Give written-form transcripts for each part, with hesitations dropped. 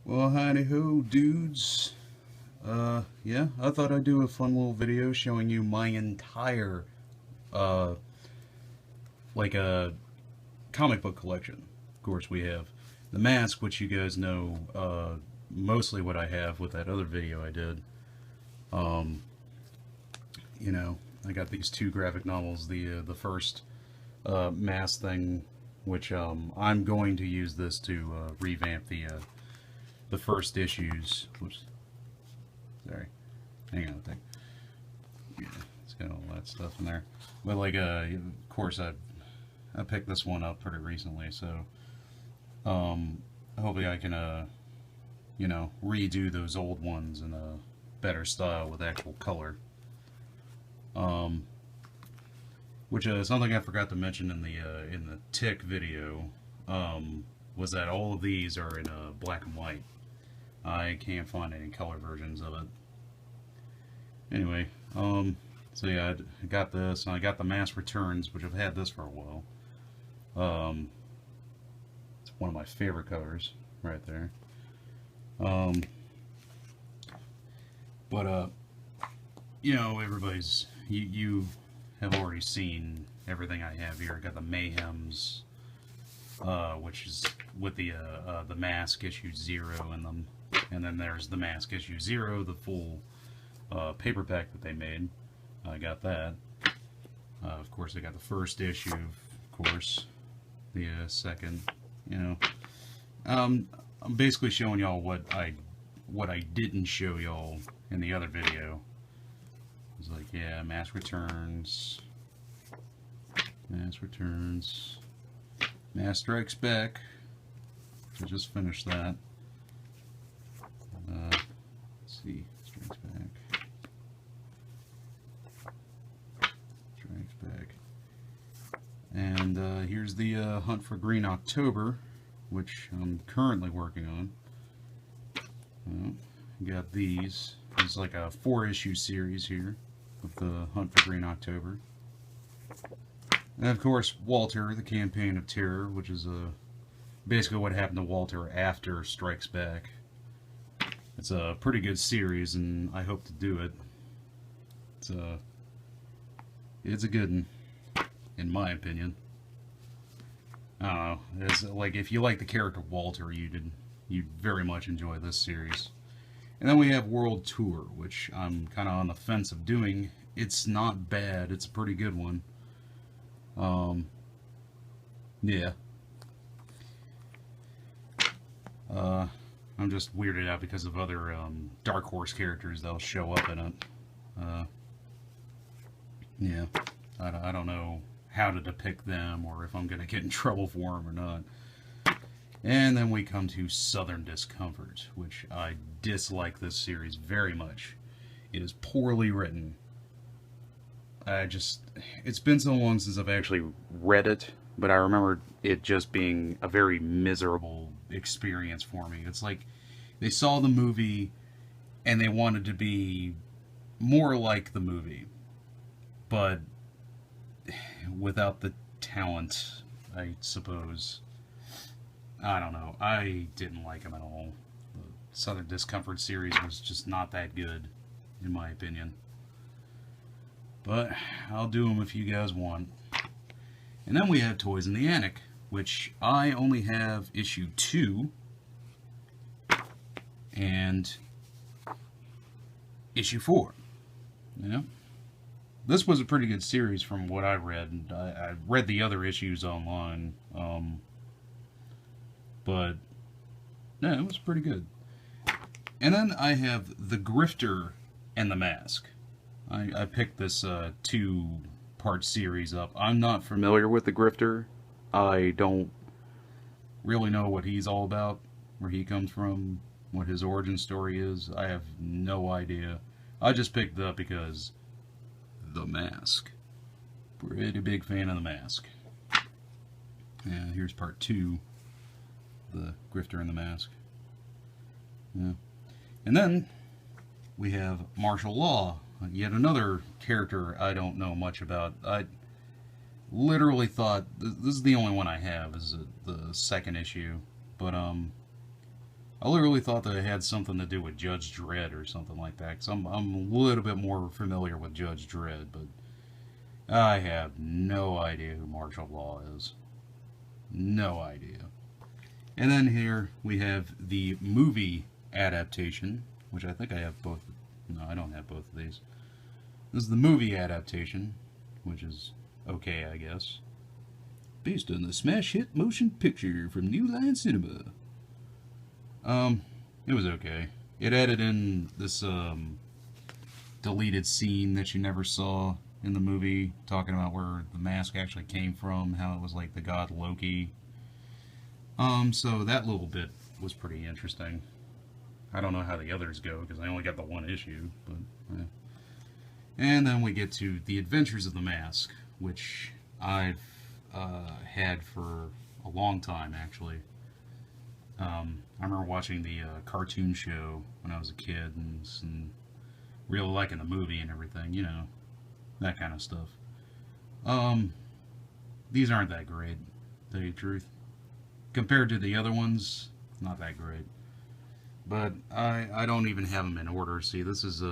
Well, howdy ho, dudes. Yeah, I thought I'd do a fun little video showing you my entire, uh, like a comic book collection. Of course, we have The Mask, which you guys know, mostly what I have with that other video I did. Um, you know, I got these two graphic novels. The first, Mask thing, which, I'm going to use this to, revamp the first issues. Whoops, sorry. Hang on a thing. Yeah, it's got all that stuff in there. But like, of course, I picked this one up pretty recently, so hopefully I can redo those old ones in a better style with actual color. Um, which something I forgot to mention in the Tick video was that all of these are in black and white. I can't find any color versions of it. Anyway, so yeah, I got this, and I got the Mask Returns, which I've had this for a while. Um, it's one of my favorite covers, right there. Um, but you have already seen everything I have here. I got the Mayhems, which is with the Mask issue 0 in them, and then there's the Mask issue 0, the full paperback that they made. I got that. Of course, I got the first issue, of course, the second. You know, I'm basically showing y'all what I didn't show y'all in the other video. It's like, yeah, Mask Returns, Mask Returns, Mask Strikes Back. I just finished that. Let's see, Strikes Back. Strikes Back. And here's the Hunt for Green October, which I'm currently working on. Got these. It's like a 4-issue series here with the Hunt for Green October. And of course, Walter, the Campaign of Terror, which is basically what happened to Walter after Strikes Back. It's a pretty good series, and I hope to do it. It's a good one, in my opinion. I don't know. It's like, if you like the character Walter, you'd very much enjoy this series. And then we have World Tour, which I'm kind of on the fence of doing. It's not bad. It's a pretty good one. Yeah. I'm just weirded out because of other Dark Horse characters that'll show up in it. Yeah. I don't know how to depict them, or if I'm going to get in trouble for them or not. And then we come to Southern Discomfort, which I dislike this series very much. It is poorly written. It's been so long since I've actually read it, but I remember it just being a very miserable experience for me. It's like they saw the movie and they wanted to be more like the movie, but without the talent, I suppose. I don't know. I didn't like them at all. The Southern Discomfort series was just not that good, in my opinion. But I'll do them if you guys want. And then we have Toys in the Attic, which I only have issue 2 and issue 4. You know? This was a pretty good series from what I read. And I read the other issues online. But yeah, it was pretty good. And then I have The Grifter and The Mask. I picked this 2-part series up. I'm not familiar with The Grifter. I don't really know what he's all about, where he comes from, what his origin story is. I have no idea. I just picked it up because The Mask. Pretty big fan of The Mask. Yeah, here's part 2. The Grifter and the Mask. Yeah. And then we have Martial Law, yet another character I don't know much about. I literally thought this is the only one I have, is the second issue, but I literally thought that it had something to do with Judge Dredd or something like that, because I'm a little bit more familiar with Judge Dredd, but I have no idea who Marshall Law is. No idea. And then here we have the movie adaptation, which I think I have both. No, I don't have both of these. This is the movie adaptation, which is okay, I guess. Based on the smash hit motion picture from New Line Cinema. It was okay. It added in this deleted scene that you never saw in the movie, talking about where the mask actually came from, how it was like the god Loki. So that little bit was pretty interesting. I don't know how the others go, because I only got the one issue, but yeah. And then we get to The Adventures of the Mask, which I've had for a long time, actually. I remember watching the cartoon show when I was a kid, and really liking the movie and everything, you know, that kind of stuff. These aren't that great, to tell you the truth. Compared to the other ones, not that great. But I don't even have them in order. See, this is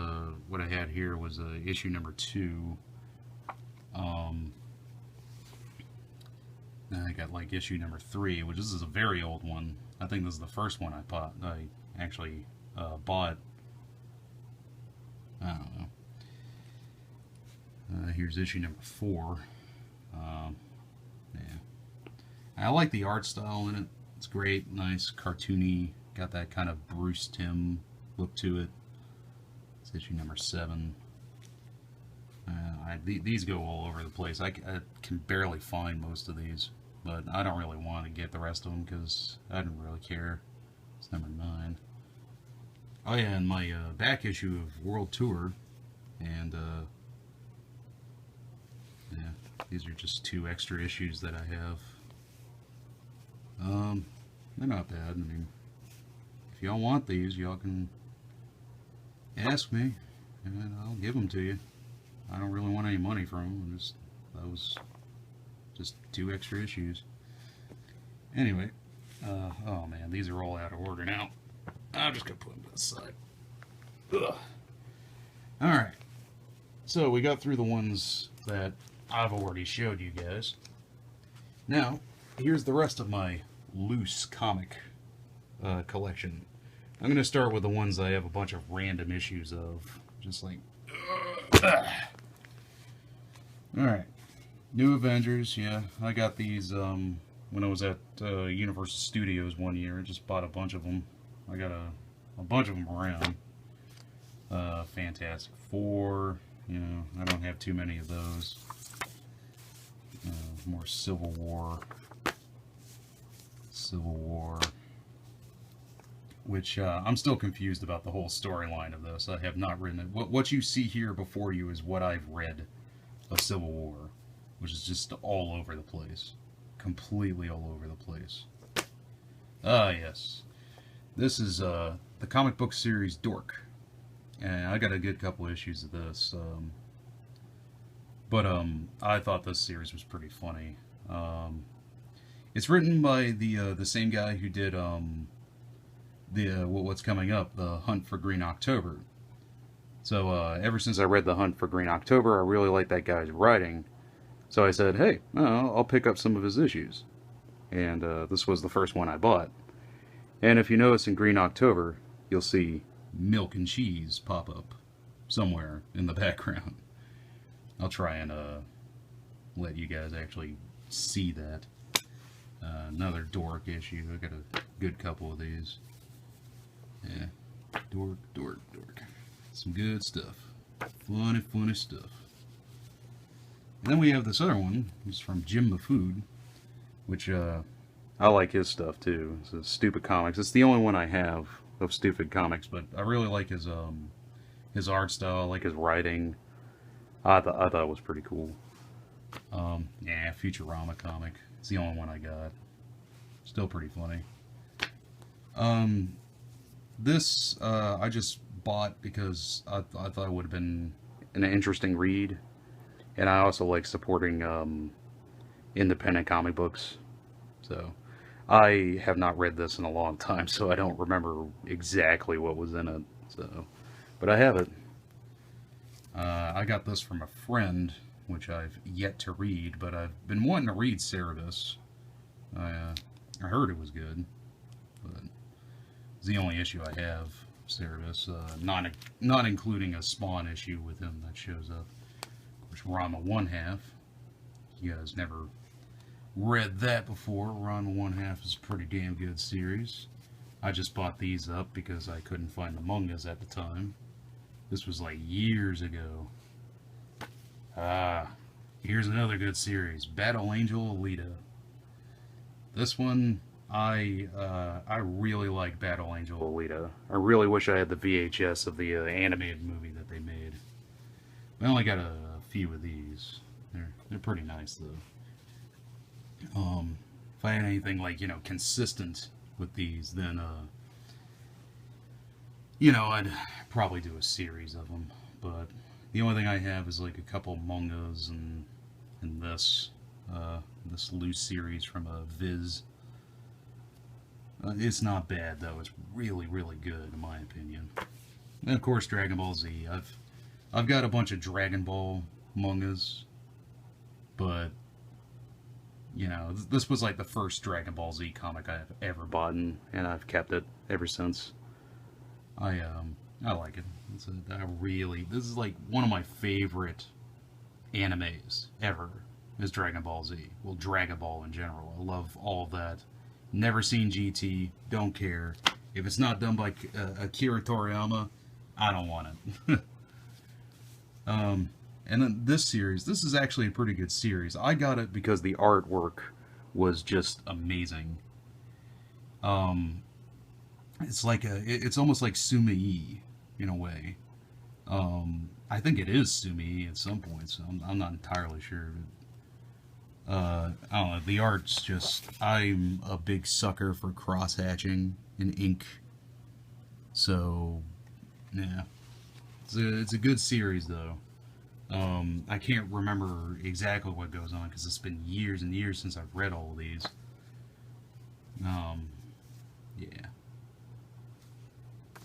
what I had here was issue number 2. Then I got like issue number 3, which this is a very old one. I think this is the first one I actually bought. I don't know. Here's issue number 4. Yeah, I like the art style in it. It's great, nice, cartoony. Got that kind of Bruce Timm look to it. It's issue number 7. These go all over the place. I can barely find most of these, but I don't really want to get the rest of them because I don't really care. It's number 9. Oh yeah, and my back issue of World Tour, and yeah, these are just 2 extra issues that I have. They're not bad. I mean, if y'all want these, y'all can ask me, and I'll give them to you. I don't really want any money from them. That was just 2 extra issues. Anyway, oh man, these are all out of order now. I'm just gonna put them to the side. Ugh. All right, so we got through the ones that I've already showed you guys. Now, here's the rest of my loose comic collection. I'm gonna start with the ones I have a bunch of random issues of, just like. Alright, New Avengers, yeah, I got these when I was at Universal Studios one year. I just bought a bunch of them. I got a bunch of them around. Fantastic Four, you know, I don't have too many of those. More Civil War, which I'm still confused about the whole storyline of this. I have not written it. What you see here before you is what I've read of Civil War, which is just all over the place. Completely all over the place. Ah, yes. This is the comic book series Dork. And I got a good couple issues of this. But I thought this series was pretty funny. It's written by the same guy who did what's coming up, The Hunt for Green October. So ever since I read The Hunt for Green October, I really like that guy's writing. So I said, hey, I'll pick up some of his issues. And this was the first one I bought. And if you notice in Green October, you'll see milk and cheese pop up somewhere in the background. I'll try and let you guys actually see that. Another Dork issue. I got a good couple of these. Yeah, Dork. Some good stuff. Funny stuff. And then we have this other one. It's from Jim Mafood, which I like his stuff too. It's Stupid Comics. It's the only one I have of Stupid Comics, but I really like his art style. I like his writing. I thought it was pretty cool. Yeah, Futurama comic. It's the only one I got. Still pretty funny. This I just bought because I thought it would have been an interesting read, and I also like supporting independent comic books. So I have not read this in a long time, so I don't remember exactly what was in it. So, but I have it. I got this from a friend, which I've yet to read, but I've been wanting to read Cerebus. I heard it was good, but it's the only issue I have. Cerebus, not including a Spawn issue with him that shows up. Of course, Ranma One Half. You guys never read that before. Ranma One Half is a pretty damn good series. I just bought these up because I couldn't find the mangas at the time. This was like years ago. Here's another good series, Battle Angel Alita. This one, I really like Battle Angel Alita. I really wish I had the VHS of the animated movie that they made. I only got a few of these. They're pretty nice though. If I had anything like, you know, consistent with these, then you know, I'd probably do a series of them. But the only thing I have is like a couple mangas and this this loose series from a Viz. It's not bad though. It's really good in my opinion. And of course Dragon Ball Z. I've got a bunch of Dragon Ball mangas, but you know, this was like the first Dragon Ball Z comic I've ever bought, and I've kept it ever since. I like it. This is like one of my favorite animes ever, is Dragon Ball Z. Well, Dragon Ball in general. I love all of that. Never seen GT, don't care. If it's not done by Akira Toriyama, I don't want it. And then this series, this is actually a pretty good series. I got it because the artwork was just amazing. It's like it's almost like Sumi in a way. I think it is Sumi at some points. I'm not entirely sure. I don't know. The art's just. I'm a big sucker for cross hatching in ink. So, yeah, it's a good series though. I can't remember exactly what goes on because it's been years and years since I've read all of these. Yeah.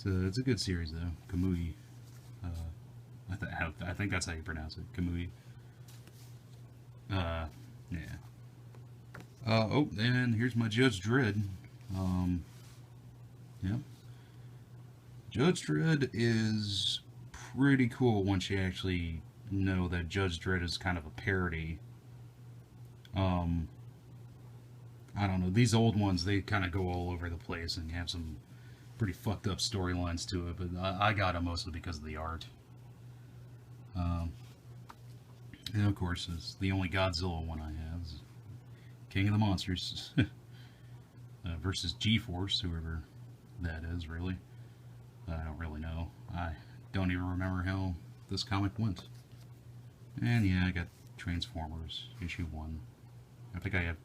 It's a good series though. Kamui. I think that's how you pronounce it. Kamui. Yeah. Oh, and here's my Judge Dredd. Yeah. Judge Dredd is pretty cool once you actually know that Judge Dredd is kind of a parody. I don't know. These old ones, they kind of go all over the place and have some pretty fucked up storylines to it, but I got it mostly because of the art. And of course, it's the only Godzilla one I have. Is King of the Monsters versus G-Force, whoever that is, really. I don't really know. I don't even remember how this comic went. And yeah, I got Transformers, issue 1. I think I have...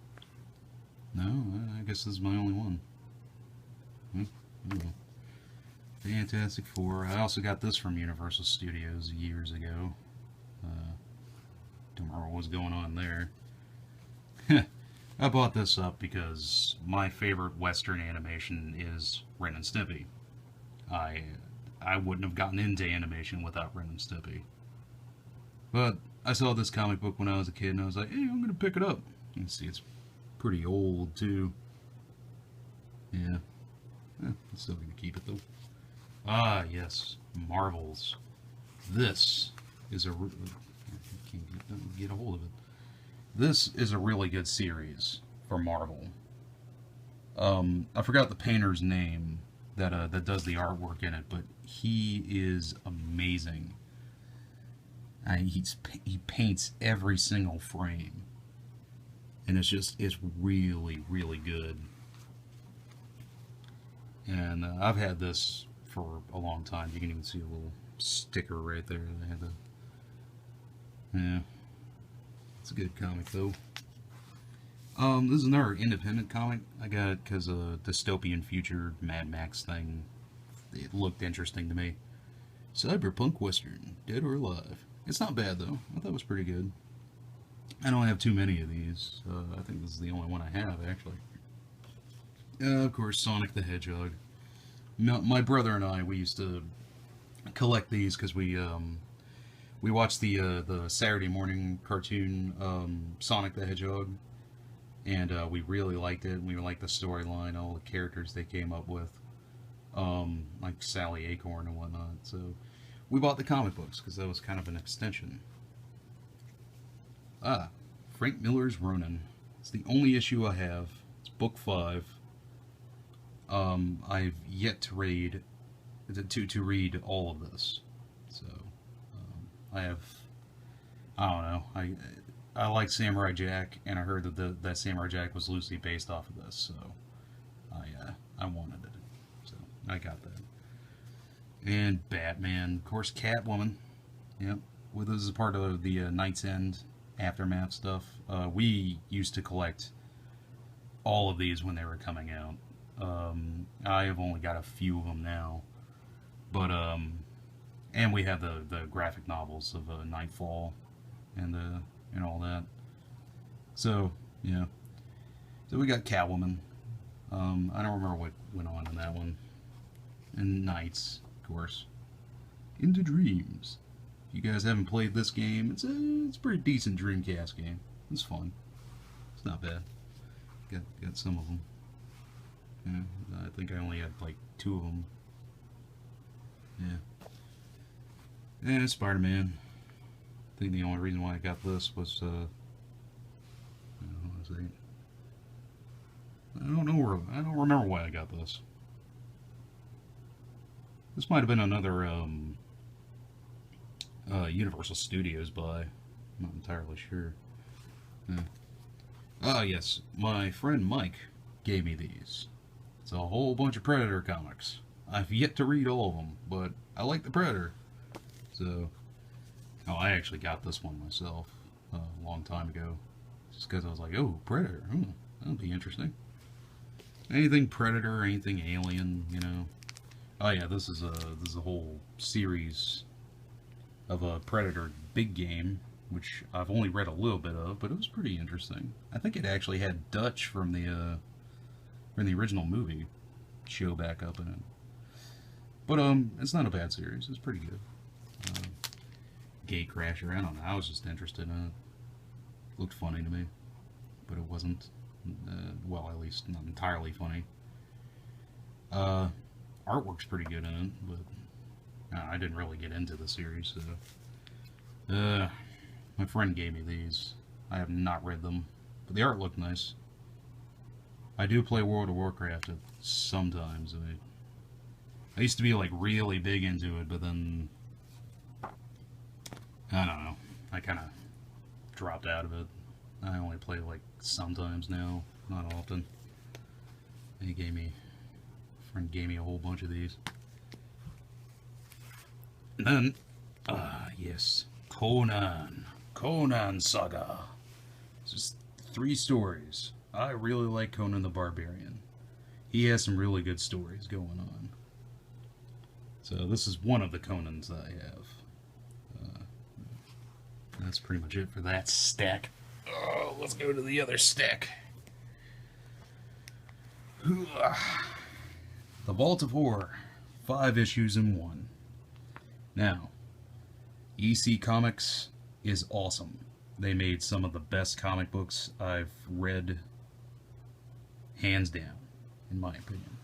No, I guess this is my only one. Fantastic Four. I also got this from Universal Studios years ago. Don't remember what was going on there. I bought this up because my favorite Western animation is Ren and Stimpy. I wouldn't have gotten into animation without Ren and Stimpy. But I saw this comic book when I was a kid, and I was like, hey, I'm going to pick it up. You can see it's pretty old, too. Yeah. I'm still going to keep it, though. Ah, yes. Marvels. This is a... I can't get a hold of it. This is a really good series for Marvel. I forgot the painter's name that does the artwork in it, but he is amazing. He paints every single frame, and it's really good. And I've had this for a long time. You can even see a little sticker right there. They had yeah, it's a good comic though. This is another independent comic I got because a dystopian future Mad Max thing. It looked interesting to me. Cyberpunk Western, Dead or Alive. It's not bad though. I thought it was pretty good. I don't have too many of these. I think this is the only one I have actually. Of course, Sonic the Hedgehog. My brother and I, we used to collect these because we watched the Saturday morning cartoon Sonic the Hedgehog, and we really liked it. We liked the storyline, all the characters they came up with, like Sally Acorn and whatnot. So we bought the comic books because that was kind of an extension. Ah, Frank Miller's Ronin. It's the only issue I have. It's book 5. I've yet to read all of this. So I have, I don't know. I like Samurai Jack, and I heard that Samurai Jack was loosely based off of this, so I wanted it. So I got that. And Batman, of course, Catwoman. Yep. Well, this is part of the Knight's End Aftermath stuff. We used to collect all of these when they were coming out. I have only got a few of them now, but and we have the graphic novels of Nightfall and all that. So yeah, so we got Catwoman. I don't remember what went on in that one. And Knights, of course. Into Dreams. If you guys haven't played this game, it's a pretty decent Dreamcast game. It's fun. It's not bad. Got some of them. Yeah, I think I only had like 2 of them. Yeah. And Spider-Man. I think the only reason why I got this was I don't know. I don't remember why I got this. This might have been another Universal Studios buy. I'm not entirely sure. Yeah. Ah, yes. My friend Mike gave me these. It's a whole bunch of Predator comics. I've yet to read all of them, but I like the Predator. So, oh, I actually got this one myself a long time ago. Just because I was like, oh, Predator. That'll be interesting. Anything Predator, anything Alien, you know. Oh yeah, this is a whole series of a Predator big game, which I've only read a little bit of, but it was pretty interesting. I think it actually had Dutch from the original movie show back up in it. But it's not a bad series. It's pretty good. Gatecrasher, I don't know. I was just interested in it. Looked funny to me, but it wasn't. Well, at least not entirely funny. Artwork's pretty good in it, but I didn't really get into the series. So, my friend gave me these. I have not read them, but the art looked nice. I do play World of Warcraft sometimes. I used to be like really big into it, but then I don't know. I kind of dropped out of it. I only play like sometimes now, not often. A friend gave me a whole bunch of these. And then, yes, Conan Saga. It's just 3 stories. I really like Conan the Barbarian. He has some really good stories going on. So this is one of the Conans that I have. That's pretty much it for that stack. Oh, let's go to the other stack. The Vault of Horror. 5 issues in 1. Now, EC Comics is awesome. They made some of the best comic books I've read, hands down, in my opinion.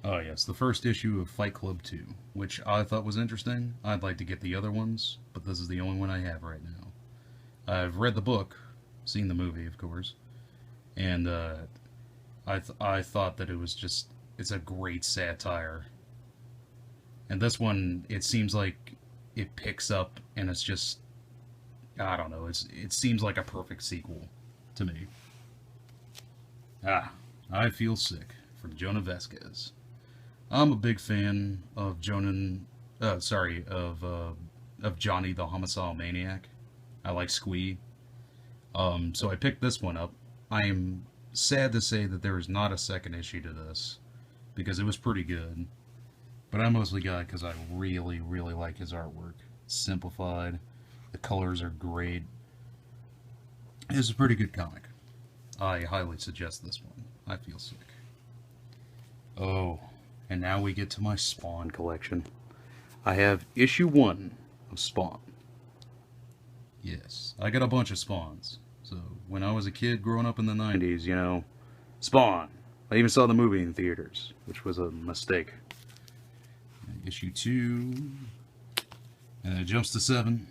Oh yes, the first issue of Fight Club 2, which I thought was interesting. I'd like to get the other ones, but this is the only one I have right now. I've read the book, seen the movie, of course, and I thought that it was just, it's a great satire. And this one, it seems like it picks up, and it's just, I don't know, it seems like a perfect sequel to me. I Feel Sick, from Jonah Vasquez. I'm a big fan of Johnny the Homicidal Maniac. I like Squee. So I picked this one up. I am sad to say that there is not a second issue to this, because it was pretty good. But I mostly got it because I really, really like his artwork. It's simplified. The colors are great. It's a pretty good comic. I highly suggest this one. I Feel Sick. Oh, and now we get to my Spawn collection. I have issue 1 of Spawn. Yes, I got a bunch of Spawns. So, when I was a kid growing up in the 90s, you know, Spawn. I even saw the movie in theaters, which was a mistake. Issue 2, and it jumps to 7.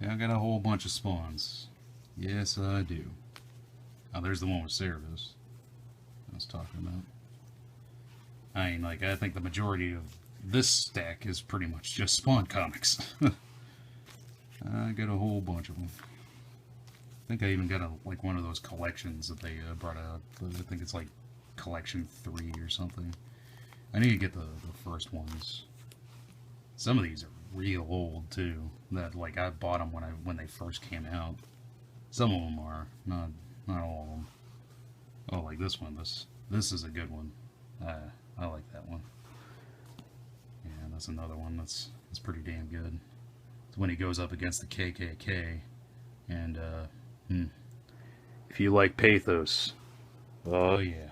Yeah, I got a whole bunch of Spawns. Yes, I do. Oh, there's the one with Cerebus I was talking about. I mean, like, I think the majority of this stack is pretty much just Spawn comics. I got a whole bunch of them. I think I even got like one of those collections that they brought out. I think it's like collection 3 or something. I need to get the first ones. Some of these are real old too. That like I bought them when they first came out. Some of them are, not all of them. Oh, like this one. This is a good one. I like that one. Yeah, that's another one that's pretty damn good. It's when he goes up against the KKK, and if you like pathos, oh yeah.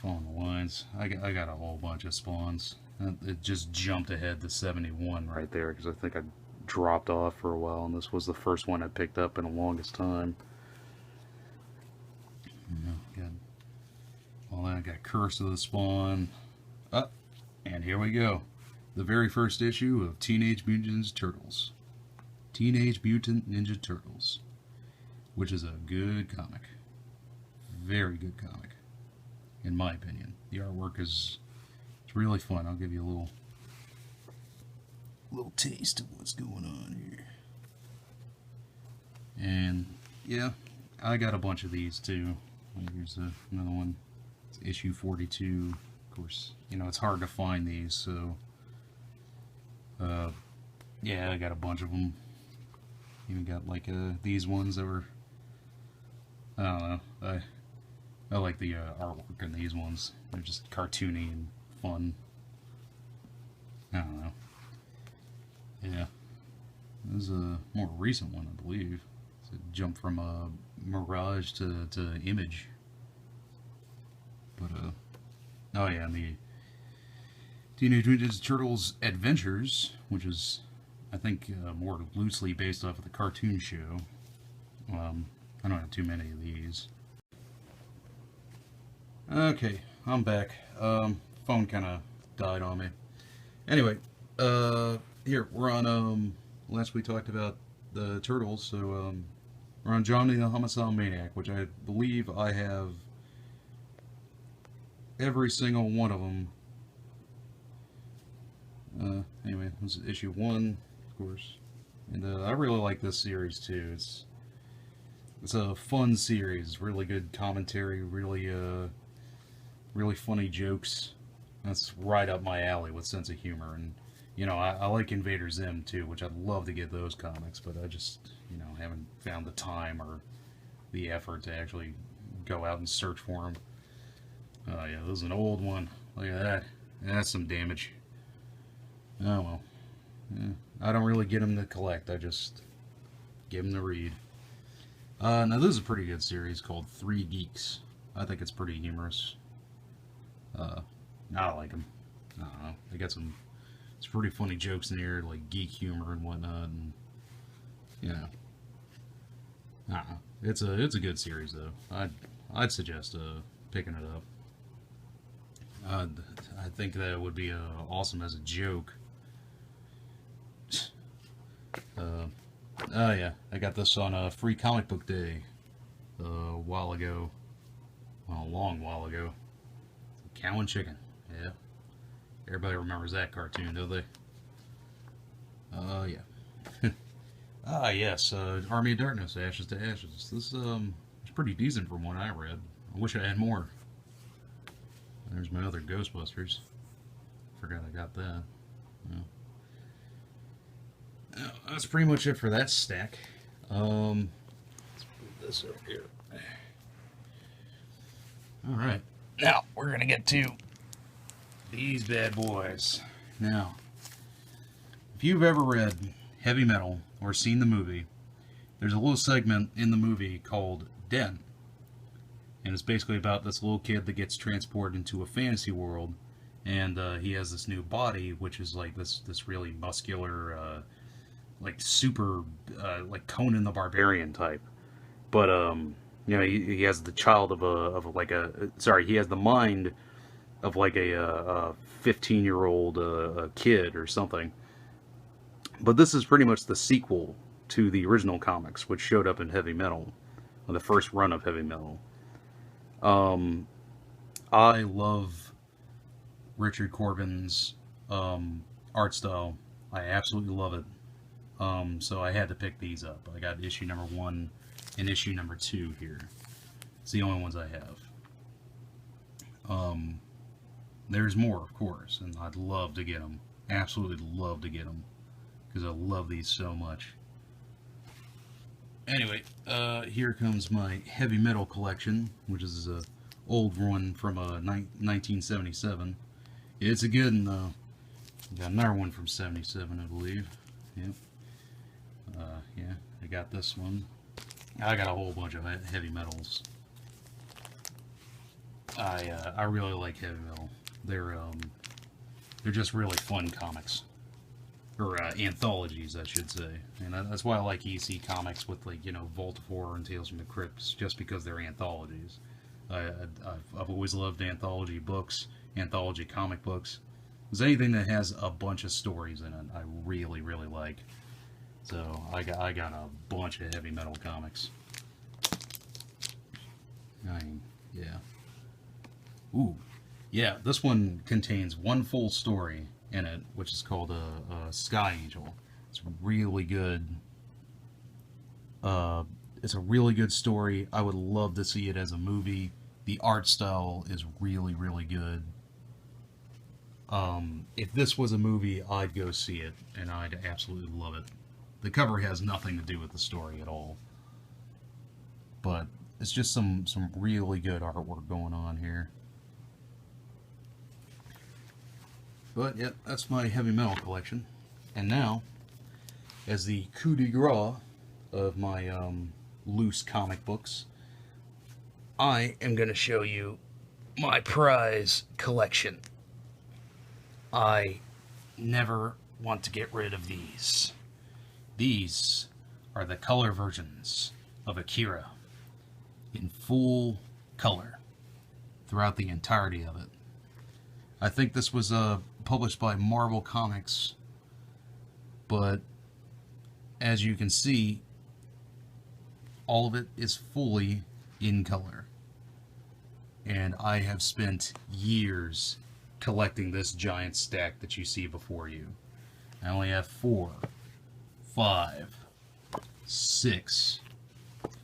Following the lines, I got a whole bunch of Spawns. It just jumped ahead to 71 right there because I think I dropped off for a while, and this was the first one I picked up in the longest time. Well, then I got Curse of the Spawn. And here we go. The very first issue of Teenage Mutant Ninja Turtles. Teenage Mutant Ninja Turtles. Which is a good comic. Very good comic. In my opinion. The artwork it's really fun. I'll give you a little taste of what's going on here. And, yeah, I got a bunch of these too. Here's another one. It's issue 42. Of course, you know, it's hard to find these, so yeah, I got a bunch of them. Even got like these ones that were, I don't know, I like the artwork in these ones. They're just cartoony and fun. I don't know. Yeah, this is a more recent one, I believe. It's a jump from Mirage to Image. But oh yeah, and the Teenage Mutant Ninja Turtles Adventures, which is, I think, more loosely based off of the cartoon show. I don't have too many of these. Okay, I'm back. Phone kind of died on me. Anyway, here, we're on, last we talked about the Turtles, so, we're on Johnny the Homicidal Maniac, which I believe I have every single one of them. Anyway, this is issue 1, of course. And I really like this series too. It's a fun series, really good commentary, really funny jokes. That's right up my alley with sense of humor. And you know, I like Invader Zim too, which I'd love to get those comics, but I just, you know, haven't found the time or the effort to actually go out and search for them. Oh yeah, this is an old one. Look at that. That's some damage. Oh well. Yeah, I don't really get them to collect. I just give them to read. Now this is a pretty good series called Three Geeks. I think it's pretty humorous. I like them. I don't know. They got some pretty funny jokes in here, like geek humor and whatnot, and you know. I don't know. It's a good series though. I'd suggest picking it up. I think that would be awesome as a joke. Oh yeah, I got this on a free comic book day a while ago. Well, a long while ago. Cow and Chicken, yeah. Everybody remembers that cartoon, don't they? Oh yeah. Ah yes, Army of Darkness, Ashes to Ashes. This it's pretty decent from what I read. I wish I had more. There's my other Ghostbusters. Forgot I got that. Yeah. That's pretty much it for that stack. Let's put this over here. Alright, now we're gonna get to these bad boys. Now, if you've ever read Heavy Metal or seen the movie, there's a little segment in the movie called Den. and it's basically about this little kid that gets transported into a fantasy world, and he has this new body, which is like this really muscular, like super, like Conan the Barbarian type. But you know, he has the child of like a sorry, he has the mind of like a 15-year-old kid or something. But this is pretty much the sequel to the original comics, which showed up in Heavy Metal, on the first run of Heavy Metal. Um, I love Richard Corbin's art style. I absolutely love it. So I had to pick these up. I got issue number 1 and issue number 2 here. It's the only ones I have. There's more, of course, and I'd love to get them. Absolutely love to get them, because I love these so much. Anyway, here comes my Heavy Metal collection, which is an old one from 1977. It's a good one, though. Got another one from 77, I believe. Yep. Yeah, I got this one. I got a whole bunch of heavy metals. I really like heavy metal. They're just really fun comics, or anthologies, I should say. And that's why I like EC comics with, like, you know, Vault of Horror and Tales from the Crypt, just because they're anthologies. I've always loved anthology books, anthology comic books. Because anything that has a bunch of stories in it, I really, really like. So I got a bunch of heavy metal comics. Yeah. Ooh, yeah. This one contains one full story in it, which is called Sky Angel. It's really good. It's a really good story. I would love to see it as a movie. The art style is really, really good. If this was a movie, I'd go see it, and I'd absolutely love it. The cover has nothing to do with the story at all, but it's just some really good artwork going on here. But yeah, that's my heavy metal collection. And now, as the coup de grace of my loose comic books, I am going to show you my prize collection. I never want to get rid of these. These are the color versions of Akira in full color throughout the entirety of it. I think this was published by Marvel Comics, but as you can see, all of it is fully in color. And I have spent years collecting this giant stack that you see before you. I only have 4, 5, 6,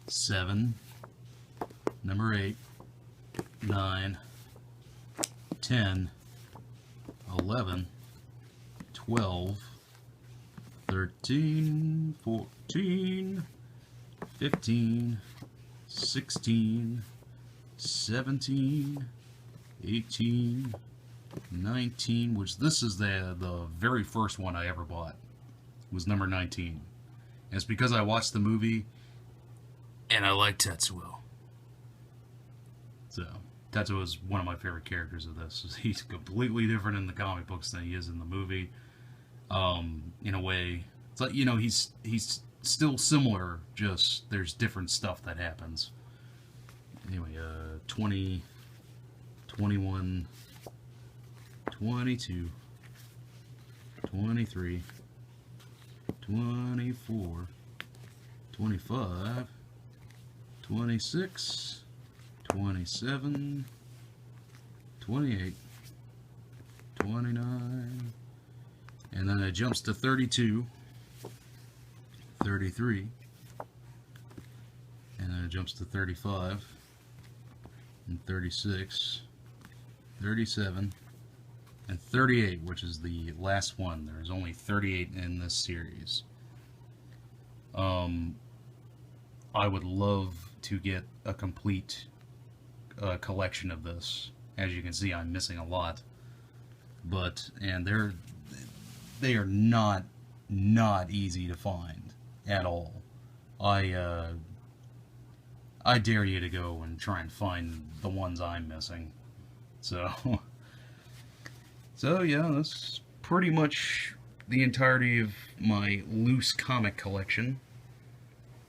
7, number 8, 9, 10, 11, 12, 13, 14, 15, 16, 17, 18, 19, which this is the very first one I ever bought. It was number 19. And it's because I watched the movie and I like Tetsuo. So, Tetsuo is one of my favorite characters of this. He's completely different in the comic books than he is in the movie. In a way, it's like, you know, he's still similar, just there's different stuff that happens. Anyway, 20, 21, 22, 23, 24, 25, 26, 27, 28, 29, and then it jumps to 32, 33, and then it jumps to 35, and 36, 37, and 38, which is the last one. There's only 38 in this series. I would love to get a complete collection of this. As you can see, I'm missing a lot, and they are not easy to find at all. I I dare you to go and try and find the ones I'm missing. So, so yeah, that's pretty much the entirety of my loose comic collection.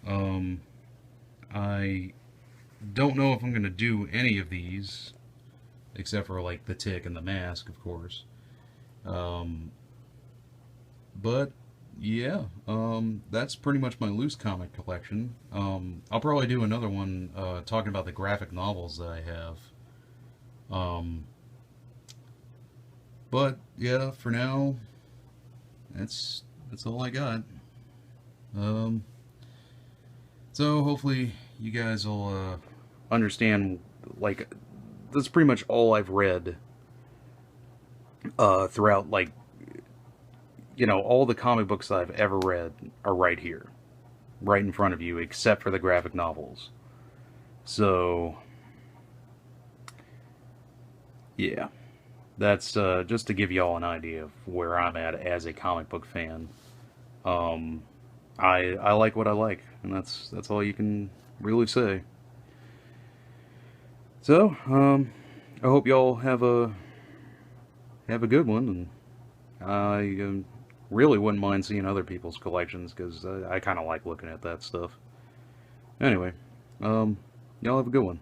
I don't know if I'm going to do any of these, except for like the Tick and the Mask, of course. But yeah, that's pretty much my loose comic collection. I'll probably do another one talking about the graphic novels that I have. But yeah, for now, that's all I got. Um, so hopefully you guys will understand. Like, that's pretty much all I've read throughout. Like, all the comic books that I've ever read are right here, right in front of you, except for the graphic novels. So yeah. That's just to give y'all an idea of where I'm at as a comic book fan. Um, I like what I like, and that's all you can really say. So, I hope y'all have a good one, and I really wouldn't mind seeing other people's collections because I kind of like looking at that stuff. Anyway, y'all have a good one.